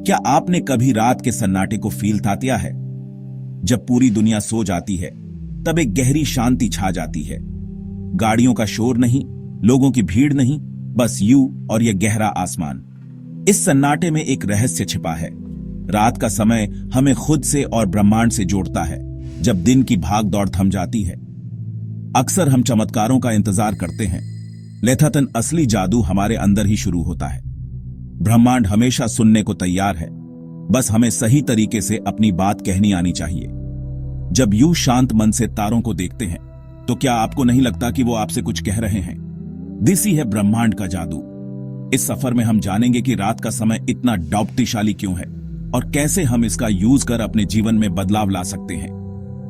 क्या आपने कभी रात के सन्नाटे को फील किया है? जब पूरी दुनिया सो जाती है तब एक गहरी शांति छा जाती है। गाड़ियों का शोर नहीं, लोगों की भीड़ नहीं, बस यू और यह गहरा आसमान। इस सन्नाटे में एक रहस्य छिपा है। रात का समय हमें खुद से और ब्रह्मांड से जोड़ता है। जब दिन की भाग दौड़ थम जाती है, अक्सर हम चमत्कारों का इंतजार करते हैं, लेकिन असली जादू हमारे अंदर ही शुरू होता है। ब्रह्मांड हमेशा सुनने को तैयार है, बस हमें सही तरीके से अपनी बात कहनी आनी चाहिए। जब यूं शांत मन से तारों को देखते हैं तो क्या आपको नहीं लगता कि वो आपसे कुछ कह रहे हैं? दिस ही है ब्रह्मांड का जादू। इस सफर में हम जानेंगे कि रात का समय इतना डौपतीशाली क्यों है और कैसे हम इसका यूज कर अपने जीवन में बदलाव ला सकते हैं।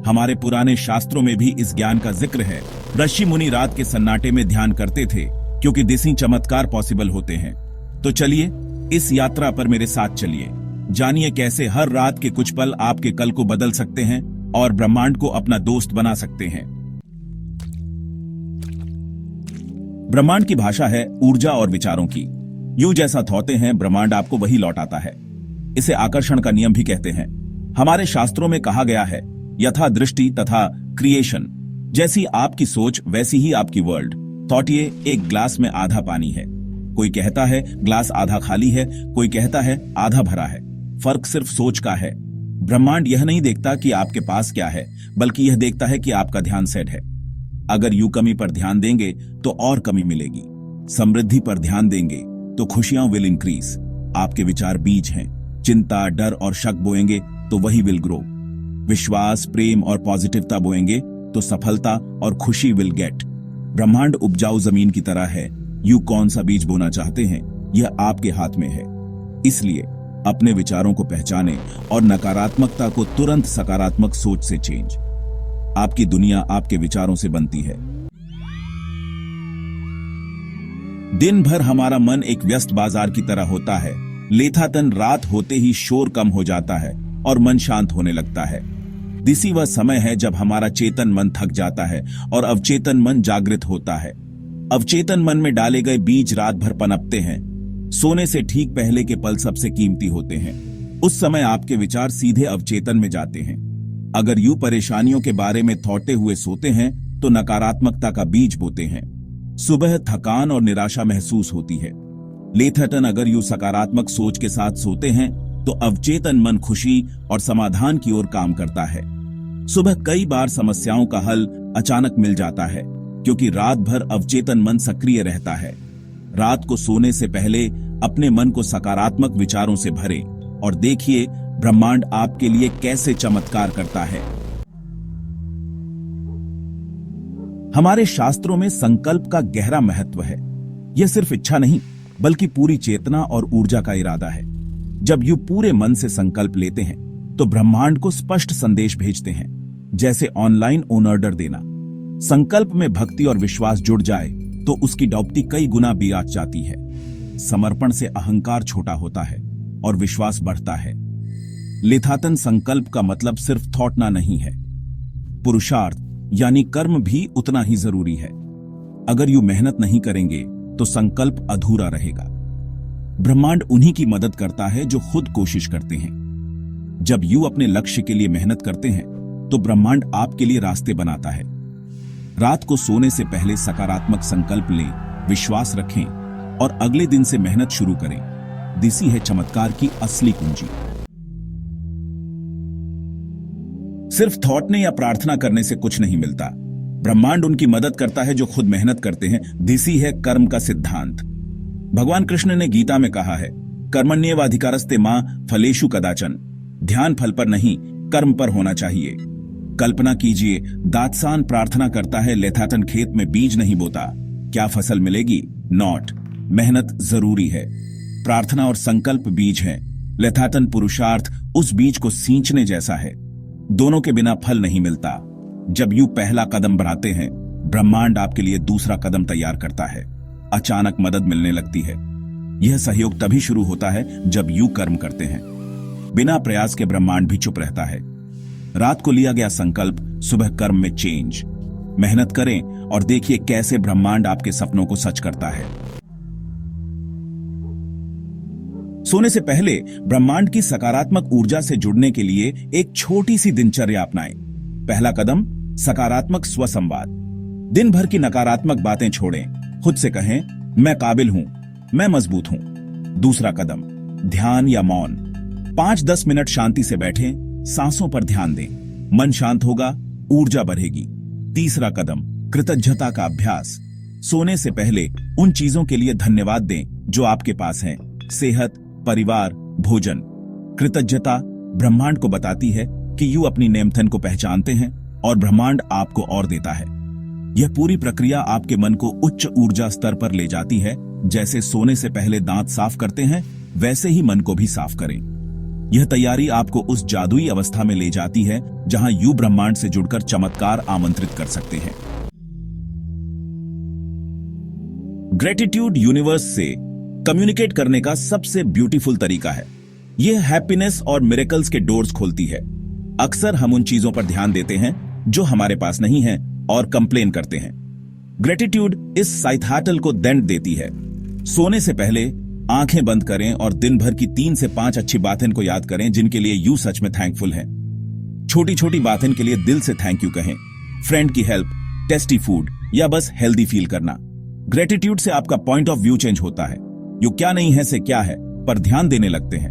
हमारे पुराने शास्त्रों में भी इस ज्ञान का जिक्र है। ऋषि मुनि रात के सन्नाटे में ध्यान करते थे क्योंकि दिसी चमत्कार पॉसिबल होते हैं। तो चलिए इस यात्रा पर मेरे साथ चलिए, जानिए कैसे हर रात के कुछ पल आपके कल को बदल सकते हैं और ब्रह्मांड को अपना दोस्त बना सकते हैं। ब्रह्मांड की भाषा है ऊर्जा और विचारों की। यूं जैसा थोते हैं, ब्रह्मांड आपको वही लौटाता है। इसे आकर्षण का नियम भी कहते हैं। हमारे शास्त्रों में कहा गया है, यथा दृष्टि तथा क्रिएशन। जैसी आपकी सोच वैसी ही आपकी वर्ल्ड। थॉटिए एक ग्लास में आधा पानी है। कोई कहता है ग्लास आधा खाली है, कोई कहता है आधा भरा है। फर्क सिर्फ सोच का है। ब्रह्मांड यह नहीं देखता कि आपके पास क्या है, बल्कि यह देखता है कि आपका ध्यान सेट है। अगर यू कमी पर ध्यान देंगे तो और कमी मिलेगी। समृद्धि पर ध्यान देंगे तो खुशियां विल इंक्रीज। आपके विचार बीज हैं। चिंता, डर और शक बोएंगे तो वही विल ग्रो। विश्वास, प्रेम और पॉजिटिवता बोएंगे तो सफलता और खुशी विल गेट। ब्रह्मांड उपजाऊ जमीन की तरह है। यू कौन सा बीज बोना चाहते हैं, यह आपके हाथ में है। इसलिए अपने विचारों को पहचानें और नकारात्मकता को तुरंत सकारात्मक सोच से चेंज। आपकी दुनिया आपके विचारों से बनती है। दिन भर हमारा मन एक व्यस्त बाजार की तरह होता है, लेकिन रात होते ही शोर कम हो जाता है और मन शांत होने लगता है। दिसी वह समय है जब हमारा चेतन मन थक जाता है और अवचेतन मन जागृत होता है। अवचेतन मन में डाले गए बीज रात भर पनपते हैं। सोने से ठीक पहले के पल सबसे कीमती होते हैं। उस समय आपके विचार सीधे अवचेतन में जाते हैं। अगर यूं परेशानियों के बारे में थोते हुए सोते हैं तो नकारात्मकता का बीज बोते हैं। सुबह थकान और निराशा महसूस होती है। लेकिन अगर यूं सकारात्मक सोच के साथ सोते हैं तो अवचेतन मन खुशी और समाधान की ओर काम करता है। सुबह कई बार समस्याओं का हल अचानक मिल जाता है क्योंकि रात भर अवचेतन मन सक्रिय रहता है। रात को सोने से पहले अपने मन को सकारात्मक विचारों से भरें और देखिए ब्रह्मांड आपके लिए कैसे चमत्कार करता है। हमारे शास्त्रों में संकल्प का गहरा महत्व है। यह सिर्फ इच्छा नहीं, बल्कि पूरी चेतना और ऊर्जा का इरादा है। जब यू पूरे मन से संकल्प लेते हैं तो ब्रह्मांड को स्पष्ट संदेश भेजते हैं, जैसे ऑनलाइन ऑर्डर देना। संकल्प में भक्ति और विश्वास जुड़ जाए तो उसकी डौपती कई गुना बिराज जाती है। समर्पण से अहंकार छोटा होता है और विश्वास बढ़ता है। लेकिन संकल्प का मतलब सिर्फ थॉटना नहीं है। पुरुषार्थ यानी कर्म भी उतना ही जरूरी है। अगर यू मेहनत नहीं करेंगे तो संकल्प अधूरा रहेगा। ब्रह्मांड उन्हीं की मदद करता है जो खुद कोशिश करते हैं। जब यू अपने लक्ष्य के लिए मेहनत करते हैं तो ब्रह्मांड आपके लिए रास्ते बनाता है। रात को सोने से पहले सकारात्मक संकल्प लें, विश्वास रखें और अगले दिन से मेहनत शुरू करें। दिसी है चमत्कार की असली कुंजी। सिर्फ थॉटने या प्रार्थना करने से कुछ नहीं मिलता। ब्रह्मांड उनकी मदद करता है जो खुद मेहनत करते हैं। दिसी है कर्म का सिद्धांत। भगवान कृष्ण ने गीता में कहा है, कर्मण्येवाधिकारस्ते मां फलेषु कदाचन। ध्यान फल पर नहीं, कर्म पर होना चाहिए। कल्पना कीजिए, दात्सान प्रार्थना करता है, लेकिन खेत में बीज नहीं बोता। क्या फसल मिलेगी? नॉट। मेहनत जरूरी है। प्रार्थना और संकल्प बीज है, लेकिन पुरुषार्थ उस बीज को सींचने जैसा है। दोनों के बिना फल नहीं मिलता। जब यू पहला कदम बढ़ाते हैं, ब्रह्मांड आपके लिए दूसरा कदम तैयार करता है। अचानक मदद मिलने लगती है। यह सहयोग तभी शुरू होता है जब यू कर्म करते हैं। बिना प्रयास के ब्रह्मांड भी चुप रहता है। रात को लिया गया संकल्प सुबह कर्म में चेंज। मेहनत करें और देखिए कैसे ब्रह्मांड आपके सपनों को सच करता है। सोने से पहले ब्रह्मांड की सकारात्मक ऊर्जा से जुड़ने के लिए एक छोटी सी दिनचर्या अपनाएं। पहला कदम, सकारात्मक स्वसंवाद। दिन भर की नकारात्मक बातें छोड़ें। खुद से कहें, मैं काबिल हूं, मैं मजबूत हूं। दूसरा कदम, ध्यान या मौन। 5-10 मिनट शांति से बैठें, सांसों पर ध्यान दें। मन शांत होगा, ऊर्जा बढ़ेगी। तीसरा कदम, कृतज्ञता का अभ्यास। सोने से पहले उन चीजों के लिए धन्यवाद दें जो आपके पास हैं। सेहत, परिवार, भोजन। कृतज्ञता ब्रह्मांड को बताती है कि यू अपनी नेमथन को पहचानते हैं और ब्रह्मांड आपको और देता है। यह पूरी प्रक्रिया आपके मन को उच्च ऊर्जा स्तर पर ले जाती है। जैसे सोने से पहले दांत साफ करते हैं, वैसे ही मन को भी साफ करें। यह तैयारी आपको उस जादुई अवस्था में ले जाती है जहां यू ब्रह्मांड से जुड़कर चमत्कार आमंत्रित कर सकते हैं। ग्रेटिट्यूड यूनिवर्स से कम्युनिकेट करने का सबसे ब्यूटीफुल तरीका है। यह हैप्पीनेस और मिरेकल्स के डोर्स खोलती है। अक्सर हम उन चीजों पर ध्यान देते हैं जो हमारे पास नहीं है और कंप्लेन करते हैं। ग्रेटिट्यूड इस साइथाटल को दंड देती है। सोने से पहले आंखें बंद करें और दिन भर की 3 से 5 अच्छी बातें को याद करें जिनके लिए यू सच में थैंकफुल हैं। छोटी छोटी बातें के लिए दिल से थैंक यू कहें। फ्रेंड की हेल्प, टेस्टी फूड या बस हेल्दी फील करना। ग्रेटिट्यूड से आपका पॉइंट ऑफ व्यू चेंज होता है। यू क्या नहीं है से क्या है पर ध्यान देने लगते हैं।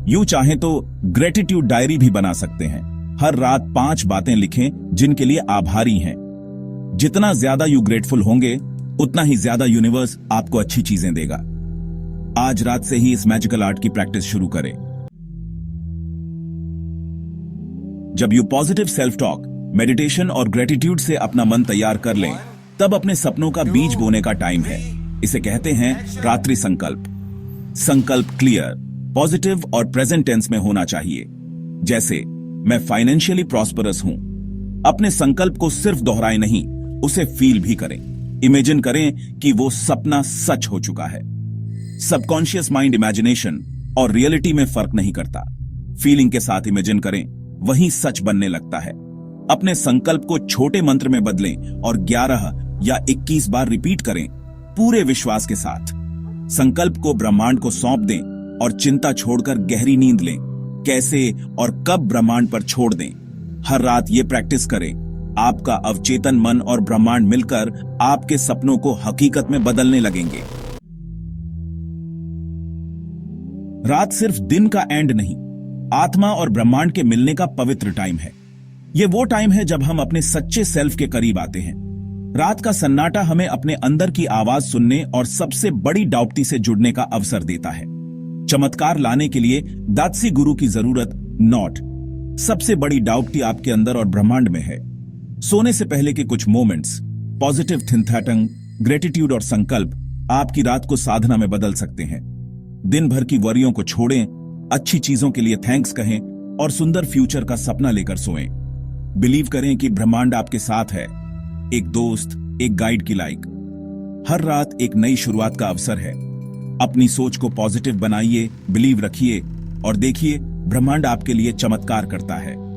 यू चाहे तो ग्रेटिट्यूड डायरी भी बना सकते हैं। हर रात 5 बातें लिखें जिनके लिए आभारी हैं। जितना ज्यादा यू ग्रेटफुल होंगे उतना ही ज्यादा यूनिवर्स आपको अच्छी चीजें देगा। आज रात से ही इस मैजिकल आर्ट की प्रैक्टिस शुरू करें। जब you positive self talk, meditation और ग्रेटिट्यूड से अपना मन तैयार कर लें, तब अपने सपनों का बीज बोने का टाइम है। इसे कहते हैं रात्रि संकल्प। संकल्प क्लियर, पॉजिटिव और प्रेजेंट टेंस में होना चाहिए। जैसे, मैं फाइनेंशियली प्रॉस्परस हूं। अपने संकल्प को सिर्फ दोहराएं नहीं, उसे फील भी करें। इमेजिन करें कि वो सपना सच हो चुका है। सबकॉन्शियस माइंड इमेजिनेशन और रियलिटी में फर्क नहीं करता। फीलिंग के साथ इमेजिन करें, वही सच बनने लगता है। अपने संकल्प को छोटे मंत्र में बदलें और 11 या 21 बार रिपीट करें, पूरे विश्वास के साथ। संकल्प को ब्रह्मांड को सौंप दें और चिंता छोड़कर गहरी नींद लें। कैसे और कब ब्रह्मांड पर छोड़ दें। हर रात ये प्रैक्टिस करें। आपका अवचेतन मन और ब्रह्मांड मिलकर आपके सपनों को हकीकत में बदलने लगेंगे। रात सिर्फ दिन का एंड नहीं, आत्मा और ब्रह्मांड के मिलने का पवित्र टाइम है। यह वो टाइम है जब हम अपने सच्चे सेल्फ के करीब आते हैं। रात का सन्नाटा हमें अपने अंदर की आवाज सुनने और सबसे बड़ी डाउटी से जुड़ने का अवसर देता है। चमत्कार लाने के लिए दात्सी गुरु की जरूरत नॉट। सबसे बड़ी डाउटी आपके अंदर और ब्रह्मांड में है। सोने से पहले के कुछ मोमेंट्स, पॉजिटिव थिंथैटंग, ग्रेटिट्यूड और संकल्प आपकी रात को साधना में बदल सकते हैं। दिन भर की वरियों को छोड़ें, अच्छी चीजों के लिए थैंक्स कहें और सुंदर फ्यूचर का सपना लेकर सोएं। बिलीव करें कि ब्रह्मांड आपके साथ है, एक दोस्त, एक गाइड की लाइक। हर रात एक नई शुरुआत का अवसर है। अपनी सोच को पॉजिटिव बनाइए, बिलीव रखिए और देखिए ब्रह्मांड आपके लिए चमत्कार करता है।